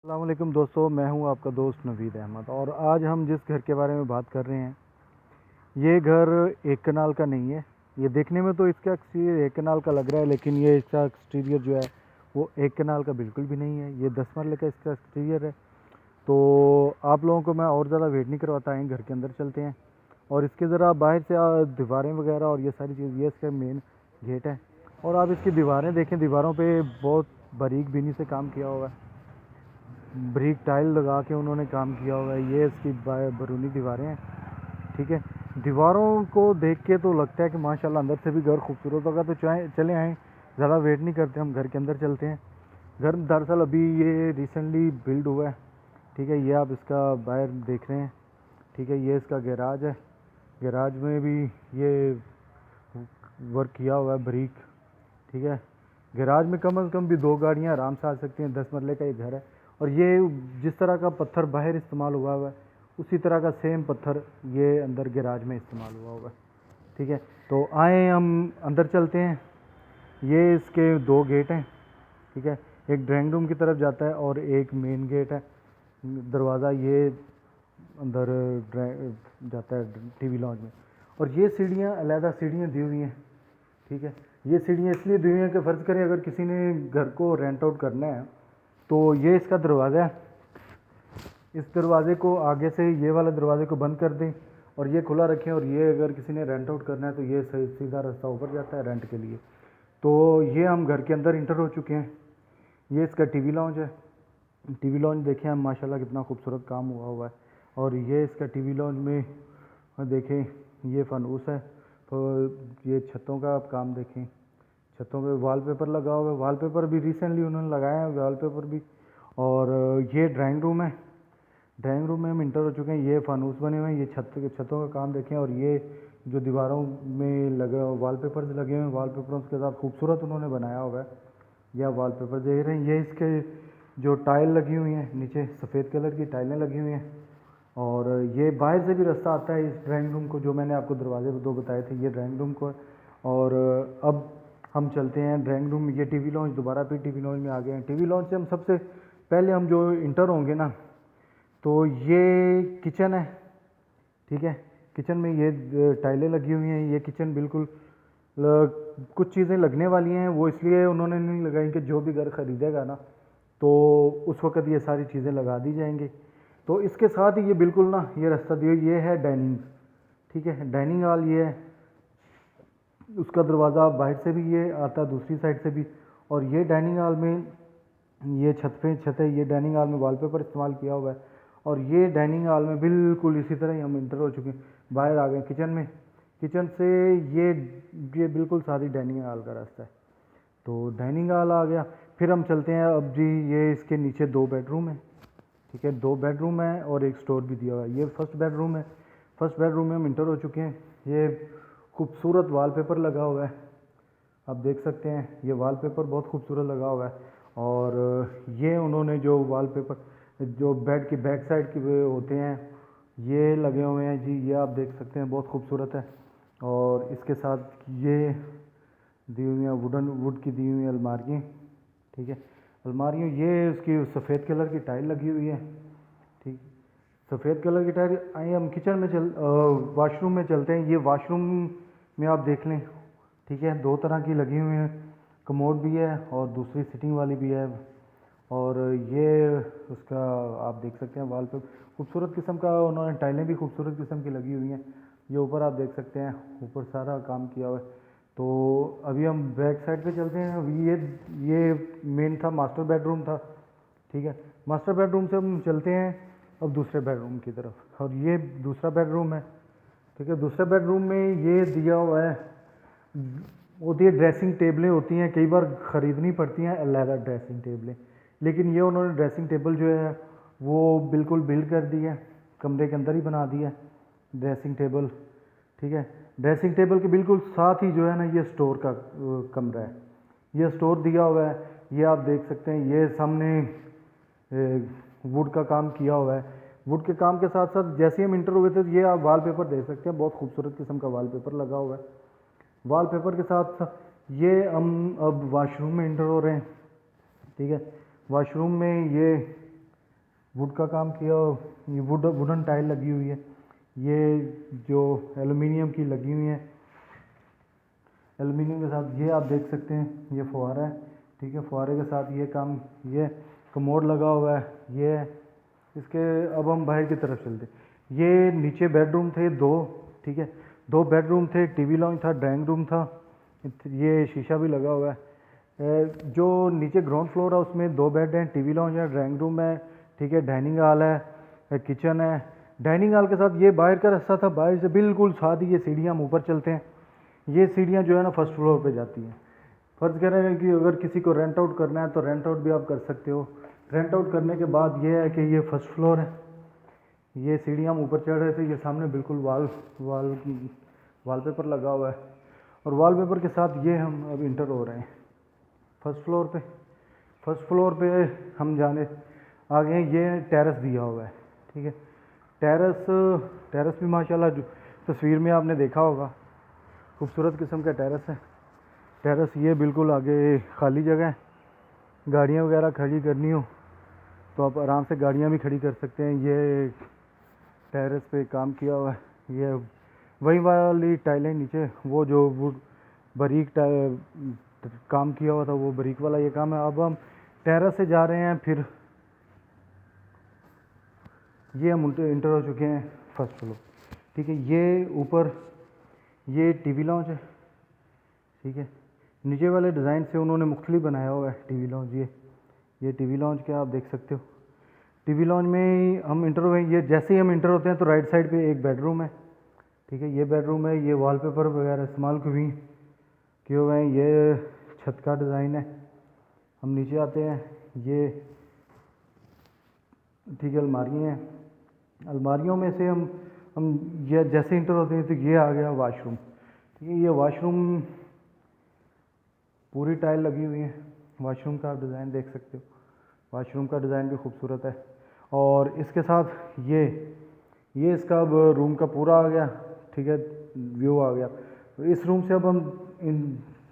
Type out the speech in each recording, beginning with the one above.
अस्सलाम वालेकुम दोस्तों, मैं हूं आपका दोस्त नवीद अहमद। और आज हम जिस घर के बारे में बात कर रहे हैं, ये घर एक कनाल का नहीं है। ये देखने में तो इसका एक्सटीरियर एक कनाल का लग रहा है, लेकिन ये इसका एक्सटीरियर जो है वो एक कनाल का बिल्कुल भी नहीं है। ये 10 मरले का इसका एक्सटीरियर है। तो आप लोगों को मैं और ज़्यादा वेट नहीं करवाता है, घर के अंदर चलते हैं। और इसके ज़रा बाहर से दीवारें वगैरह और ये सारी चीज़, ये इसका मेन गेट है। और आप इसकी दीवारें देखें, दीवारों पे बहुत बारीक बीनी से काम किया हुआ है। ब्रिक टाइल लगा के उन्होंने काम किया हुआ है। ये इसकी बरूनी दीवारें हैं, ठीक है। दीवारों को देख के तो लगता है कि माशाल्लाह अंदर से भी घर खूबसूरत होगा। तो चाहे चले आएँ, ज़्यादा वेट नहीं करते, हम घर के अंदर चलते हैं। घर दरअसल अभी ये रिसेंटली बिल्ड हुआ है, ठीक है। ये आप इसका बाहर देख रहे हैं, ठीक है। ये इसका गैराज है। गैराज में भी ये वर्क किया हुआ है ब्रिक, ठीक है। गैराज में कम से कम भी 2 गाड़ियाँ आराम से आ सकती हैं। 10 मरले का ये घर है। और ये जिस तरह का पत्थर बाहर इस्तेमाल हुआ है, उसी तरह का सेम पत्थर ये अंदर गैराज में इस्तेमाल हुआ है, ठीक है। तो आए हम अंदर चलते हैं। ये इसके 2 गेट हैं, ठीक है। एक ड्राइंग रूम की तरफ जाता है और एक मेन गेट है। दरवाज़ा ये अंदर जाता है टीवी लॉन्ज में। और ये सीढ़ियाँ अलहदा सीढ़ियाँ दी हुई हैं, ठीक है। ये सीढ़ियाँ इसलिए दी हुई हैं कि फ़र्ज़ करें अगर किसी ने घर को रेंट आउट करना है, तो ये इसका दरवाज़ा है। इस दरवाजे को आगे से ये वाले दरवाजे को बंद कर दें और ये खुला रखें, और ये अगर किसी ने रेंट आउट करना है तो ये सीधा रास्ता ऊपर जाता है रेंट के लिए। तो ये हम घर के अंदर इंटर हो चुके हैं। ये इसका टीवी लॉन्ज है। टीवी लॉन्ज देखें हम, माशाल्लाह कितना खूबसूरत काम हुआ है। और ये इसका टीवी लॉन्ज में देखें, ये फनूस है। तो ये छतों का आप काम देखें, छतों पे वॉलपेपर लगा हुआ है। वॉलपेपर भी रिसेंटली उन्होंने लगाया है, वॉलपेपर भी। और ये ड्राइंग रूम है। ड्राइंग रूम में हम इंटर हो चुके हैं। ये फानूस बने हुए हैं। ये छतों का काम देखें। और ये जो दीवारों में लगे वॉलपेपर्स लगे हुए हैं, वॉलपेपरों के साथ खूबसूरत उन्होंने बनाया हुआ है। यह वॉलपेपर देख रहे हैं। ये इसके जो टाइल लगी हुई हैं, नीचे सफ़ेद कलर की टाइलें लगी हुई हैं। और ये बाहर से भी रास्ता आता है इस ड्राइंग रूम को, जो मैंने आपको दरवाजे 2 बताए थे, ये ड्राइंग रूम को है। और अब हम चलते हैं ड्राइंग रूम। ये टीवी लॉन्च, दोबारा फिर टीवी लॉन्च में आ गए हैं। टीवी लॉन्च से हम सबसे पहले हम जो इंटर होंगे ना, तो ये किचन है, ठीक है। किचन में ये टाइलें लगी हुई हैं। ये किचन बिल्कुल कुछ चीज़ें लगने वाली हैं, वो इसलिए उन्होंने नहीं लगाई कि जो भी घर ख़रीदेगा ना, तो उस वक़्त ये सारी चीज़ें लगा दी जाएंगी। तो इसके साथ ही ये बिल्कुल ना ये रास्ता दिया, ये है डाइनिंग, ठीक है। डाइनिंग हॉल ये है। उसका दरवाज़ा बाहर से भी ये आता है, दूसरी साइड से भी। और ये डाइनिंग हॉल में ये छत है। ये डाइनिंग हॉल में वॉलपेपर इस्तेमाल किया हुआ है। और ये डाइनिंग हॉल में बिल्कुल इसी तरह ही हम इंटर हो चुके हैं। बाहर आ गए किचन में। किचन से ये बिल्कुल सादी डाइनिंग हॉल का रास्ता है। तो डाइनिंग हॉल आ गया। फिर हम चलते हैं अब जी, ये इसके नीचे 2 बेडरूम है, ठीक है। 2 बेडरूम है और एक स्टोर भी दिया हुआ है। ये फर्स्ट बेडरूम है। फर्स्ट बेडरूम में हम इंटर हो चुके हैं। ये खूबसूरत वॉलपेपर लगा हुआ है, आप देख सकते हैं। ये वॉलपेपर बहुत खूबसूरत लगा हुआ है। और ये उन्होंने जो वॉलपेपर जो बेड की बैक साइड के होते हैं, ये लगे हुए हैं जी। ये आप देख सकते हैं, बहुत खूबसूरत है। और इसके साथ ये दी हुई हैं वुड की दी हुई अलमारियाँ, ठीक है। अलमारियों ये उसकी सफ़ेद कलर की टाइल लगी हुई है, ठीक। सफ़ेद कलर की टाइल। आइए हम किचन में वाशरूम में चलते हैं। ये वाशरूम में आप देख लें, ठीक है। 2 तरह की लगी हुई हैं, कमोड भी है और दूसरी सिटिंग वाली भी है। और ये उसका आप देख सकते हैं वॉल पे खूबसूरत किस्म का उन्होंने टाइलें भी खूबसूरत किस्म की लगी हुई हैं। ये ऊपर आप देख सकते हैं, ऊपर सारा काम किया हुआ है। तो अभी हम बैक साइड पे चलते हैं। अभी ये मेन था, मास्टर बेडरूम था, ठीक है। मास्टर बेडरूम से हम चलते हैं अब दूसरे बेडरूम की तरफ। और ये दूसरा बेडरूम है, ठीक है। दूसरे बेडरूम में ये दिया हुआ है, होती है ड्रेसिंग टेबलें होती हैं, कई बार ख़रीदनी पड़ती हैं अलहदा ड्रेसिंग टेबलें। लेकिन ये उन्होंने ड्रेसिंग टेबल जो है वो बिल्कुल बिल्ड कर दी है, कमरे के अंदर ही बना दी है ड्रेसिंग टेबल, ठीक है। ड्रेसिंग टेबल के बिल्कुल साथ ही जो है ना, ये स्टोर का कमरा है। ये स्टोर दिया हुआ है। ये आप देख सकते हैं। ये सामने वुड का काम किया हुआ है। वुड के काम के साथ साथ जैसे ही हम इंटर हुए थे, ये आप वॉलपेपर देख सकते हैं, बहुत खूबसूरत किस्म का वॉलपेपर लगा हुआ है। वॉलपेपर के साथ साथ ये हम अब वाशरूम में इंटर हो रहे हैं, ठीक है। वाशरूम में ये वुड का काम किया, ये वुडन टाइल लगी हुई है, ये जो एलुमिनियम की लगी हुई है, एलुमिनियम के साथ ये आप देख सकते हैं ये फुहारा है, ठीक है। फुहारे के साथ ये काम, ये कमोड लगा हुआ है, ये इसके। अब हम बाहर की तरफ चलते, ये नीचे बेडरूम थे दो, ठीक है, दो बेडरूम थे, टीवी लॉन्च था, ड्राइंग रूम था, ये शीशा भी लगा हुआ है। जो नीचे ग्राउंड फ्लोर है उसमें दो बेड हैं, टीवी लॉन्च है, ड्राइंग रूम है, ठीक है, डाइनिंग हॉल है, किचन है। डाइनिंग हॉल के साथ ये बाहर का रास्ता था, बाहर से बिल्कुल साथ ही ये सीढ़ियाँ हम ऊपर चलते हैं, ये सीढ़ियाँ जो है ना फर्स्ट फ्लोर पे जाती हैं। फर्ज कह रहे हैं कि अगर किसी को रेंट आउट करना है तो रेंट आउट भी आप कर सकते हो। रेंट आउट करने के बाद ये है कि ये फर्स्ट फ्लोर है, ये सीढ़ियाँ हम ऊपर चढ़ रहे थे, ये सामने बिल्कुल वॉलपेपर लगा हुआ है, और वॉलपेपर के साथ ये हम अब इंटर हो रहे हैं फर्स्ट फ्लोर पे। फर्स्ट फ्लोर पे हम जाने आ गए हैं, ये टेरेस दिया हुआ है, ठीक है। टेरेस भी माशाल्लाह जो तस्वीर में आपने देखा होगा, खूबसूरत किस्म का टेरेस है। टेरेस ये बिल्कुल आगे खाली जगह है, गाड़ियाँ वगैरह खड़ी करनी हो तो आप आराम से गाड़ियाँ भी खड़ी कर सकते हैं। ये टेरेस पे काम किया हुआ है, ये वही वाली टाइलें नीचे, वो जो वुड बारीक काम किया हुआ था वो बारीक वाला ये काम है। अब हम टेरेस से जा रहे हैं, फिर ये हम इंटर हो चुके हैं फर्स्ट फ्लोर, ठीक है। ये ऊपर ये टीवी लॉन्च है, ठीक है। नीचे वाले डिज़ाइन से उन्होंने मुख्तलिफ बनाया हुआ है टीवी लॉन्च, ये टीवी लॉन्च क्या आप देख सकते हो। टीवी लॉन्च में हम इंटर हुए, ये जैसे ही हम इंटर होते हैं तो राइट साइड पे एक बेडरूम है, ठीक है, ये बेडरूम है, ये वॉलपेपर वगैरह इस्तेमाल किए हुए हैं, ये छत का डिज़ाइन है। हम नीचे आते हैं, ये ठीक है अलमारियाँ हैं, अलमारियों में से हम ये जैसे इंटर होते हैं तो ये आ गया वाशरूम, ठीक है। ये वाशरूम पूरी टाइल लगी हुई है, वाशरूम का आप डिज़ाइन देख सकते हो, वाशरूम का डिज़ाइन भी खूबसूरत है। और इसके साथ ये इसका अब रूम का पूरा आ गया, ठीक है, व्यू आ गया। तो इस रूम से अब हम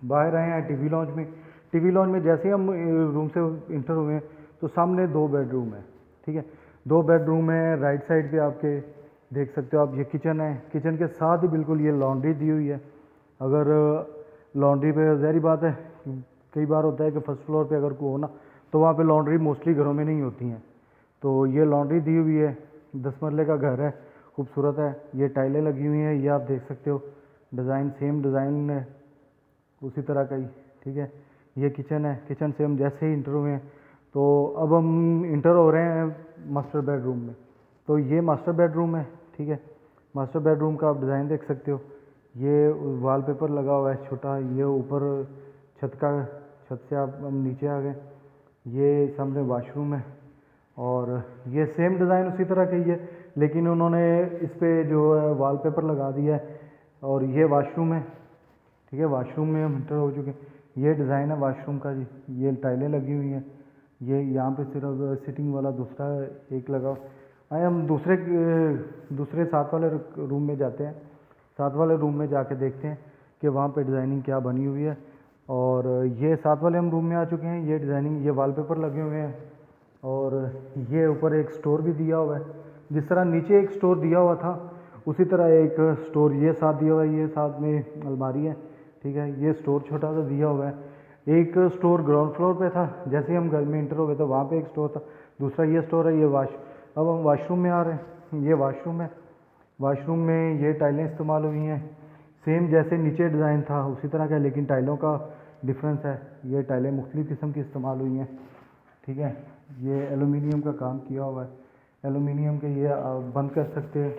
बाहर आए हैं टीवी लॉन्च में। टीवी लॉन्च में जैसे ही हम रूम से इंटर हुए हैं तो सामने दो बेडरूम है, ठीक है, दो बेडरूम है। राइट साइड पे आपके देख सकते हो आप, ये किचन है, किचन के साथ ही बिल्कुल ये लॉन्ड्री दी हुई है। अगर लॉन्ड्री पे ज़ाहिर बात है, कई बार होता है कि फर्स्ट फ्लोर पे अगर कोई हो ना तो वहाँ पे लॉन्ड्री मोस्टली घरों में नहीं होती हैं, तो ये लॉन्ड्री दी हुई है। 10 मरले का घर है, खूबसूरत है, ये टाइलें लगी हुई हैं, ये आप देख सकते हो, डिज़ाइन सेम डिज़ाइन है उसी तरह का ही, ठीक है। ये किचन है, किचन से हम जैसे ही इंटर हुए हैं तो अब हम इंटर हो रहे हैं मास्टर बेडरूम में। तो ये मास्टर बेडरूम है, ठीक है। मास्टर बेडरूम का आप डिज़ाइन देख सकते हो, ये वॉलपेपर लगा हुआ है छोटा, ये ऊपर छत से आप हम नीचे आ गए, ये सामने वाशरूम है, और ये सेम डिज़ाइन उसी तरह का ही है, लेकिन उन्होंने इस पर जो है वॉलपेपर लगा दिया है। और ये वाशरूम है, ठीक है, वाशरूम में हम इंटर हो चुके हैं। ये डिज़ाइन है वाशरूम का जी, ये टाइलें लगी हुई हैं, ये यहाँ पे सिर्फ सिटिंग वाला दूसरा एक लगा। आए हम दूसरे साथ वाले रूम में जाते हैं, साथ वाले रूम में जाके देखते हैं कि वहाँ पे डिज़ाइनिंग क्या बनी हुई है। और ये साथ वाले हम रूम में आ चुके हैं, ये डिज़ाइनिंग, ये वॉलपेपर लगे हुए हैं, और ये ऊपर एक स्टोर भी दिया हुआ है। जिस तरह नीचे एक स्टोर दिया हुआ था उसी तरह एक स्टोर ये साथ दिया हुआ है, ये साथ में अलमारी है, ठीक है। ये स्टोर छोटा सा दिया हुआ है। एक स्टोर ग्राउंड फ्लोर पे था, जैसे ही हम घर में इंटर हो गए तो वहाँ पे एक स्टोर था, दूसरा ये स्टोर है। ये अब हम वाशरूम में आ रहे हैं, ये वाशरूम है, वाशरूम में ये टाइलें इस्तेमाल हुई हैं, सेम जैसे नीचे डिज़ाइन था उसी तरह का, लेकिन टाइलों का डिफरेंस है, ये टाइलें मुख्तलिफ़ किस्म की इस्तेमाल हुई हैं, ठीक है। ये एलुमिनियम का काम किया हुआ है, एलुमिनियम के ये आप बंद कर सकते हैं,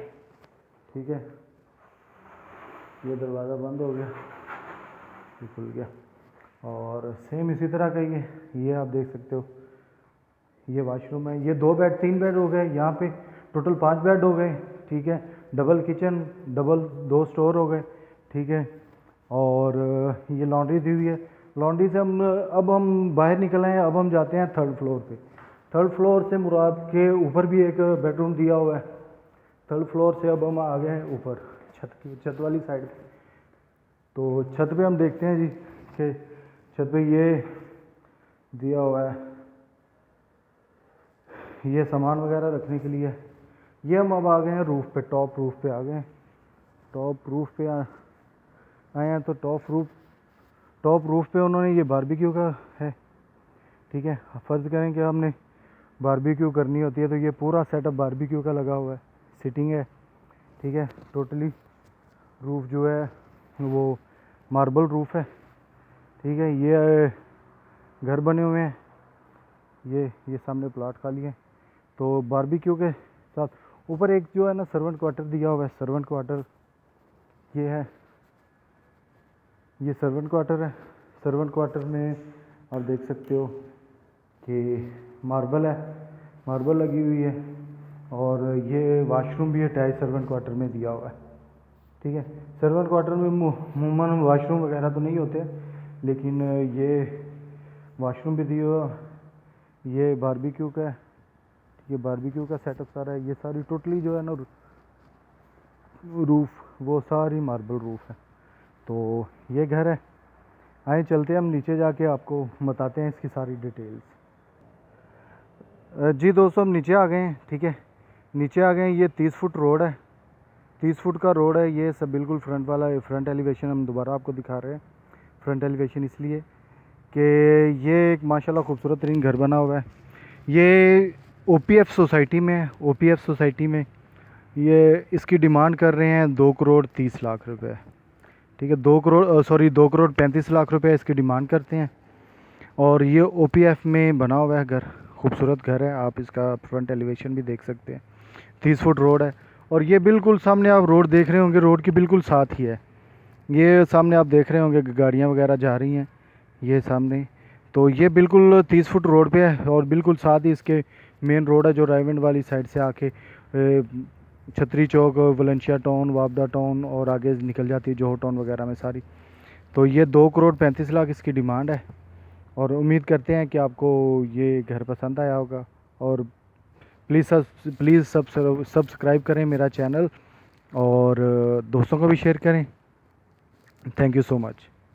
ठीक है। ये दरवाज़ा बंद हो गया, ये खुल गया, और सेम इसी तरह का ये आप देख सकते हो, ये वाशरूम है। ये 2 बेड 3 बेड हो गए, यहाँ पे टोटल 5 बेड हो गए, ठीक है। डबल किचन, डबल 2 स्टोर हो गए, ठीक है। और ये लॉन्ड्री दी हुई है। लॉन्ड्री से अब हम बाहर निकल आए हैं, अब हम जाते हैं थर्ड फ्लोर पे। थर्ड फ्लोर से मुराद के ऊपर भी एक बेडरूम दिया हुआ है। थर्ड फ्लोर से अब हम आ गए हैं ऊपर छत वाली साइड पे। तो छत पे हम देखते हैं जी कि छत पे ये दिया हुआ है, ये सामान वगैरह रखने के लिए। ये हम अब आ गए हैं रूफ़ पे, टॉप रूफ़ पे आ गए हैं। टॉप रूफ़ पे आए हैं तो टॉप रूफ़ पे उन्होंने ये बारबेक्यू का है, ठीक है। फ़र्ज़ करें कि हमने बारबेक्यू करनी होती है तो ये पूरा सेटअप बारबेक्यू का लगा हुआ है, सिटिंग है, ठीक है। टोटली रूफ़ जो है वो मार्बल रूफ़ है, ठीक है। ये घर बने हुए हैं, ये सामने प्लाट खाली है। तो बारबेक्यू के साथ ऊपर एक जो है ना सर्वेंट क्वार्टर दिया हुआ है। सर्वेंट क्वार्टर ये है, ये सर्वेंट क्वार्टर है। सर्वेंट क्वार्टर में आप देख सकते हो कि मार्बल है, मार्बल लगी हुई है। और ये वाशरूम भी अटैच सर्वेंट क्वार्टर में दिया हुआ है, ठीक है। सर्वेंट क्वार्टर में अमूमन वाशरूम वगैरह तो नहीं होते, लेकिन ये वाशरूम भी दिया हुआ। ये बारबेक्यू का है, ये बारबेक्यू का सेटअप सारा है। ये सारी टोटली जो है ना रूफ़ वो सारी मार्बल रूफ़ है। तो ये घर है। आए चलते हैं हम नीचे जाके आपको बताते हैं इसकी सारी डिटेल्स। जी दोस्तों, हम नीचे आ गए हैं, ठीक है। नीचे आ गए हैं। ये 30 फुट रोड है, 30 फुट का रोड है। ये सब बिल्कुल फ्रंट वाला, फ्रंट एलिवेशन हम दोबारा आपको दिखा रहे हैं। फ्रंट एलिवेशन इसलिए कि ये एक माशाल्लाह खूबसूरत तरीन घर बना हुआ है। ये OPF सोसाइटी में है। OPF सोसाइटी में ये इसकी डिमांड कर रहे हैं 2 करोड़ 30 लाख रुपए, ठीक है। 2 करोड़ 35 लाख रुपए इसकी डिमांड करते हैं। और ये OPF में बना हुआ है घर, खूबसूरत घर है। आप इसका फ्रंट एलिवेशन भी देख सकते हैं। 30 फुट रोड है। और ये बिल्कुल सामने आप रोड देख रहे होंगे, रोड के बिल्कुल साथ ही है। ये सामने आप देख रहे होंगे गाड़ियाँ वगैरह जा रही हैं, ये सामने। तो ये बिल्कुल 30 फुट रोड पे है और बिल्कुल साथ ही इसके मेन रोड है जो रायविंड वाली साइड से आके छतरी चौक, वलेंशिया टाउन, वापडा टाउन और आगे निकल जाती है जोहर टाउन वगैरह में सारी। तो ये 2 करोड़ 35 लाख इसकी डिमांड है। और उम्मीद करते हैं कि आपको ये घर पसंद आया होगा। और प्लीज़ सब्सक्राइब करें मेरा चैनल और दोस्तों को भी शेयर करें। Thank you so much.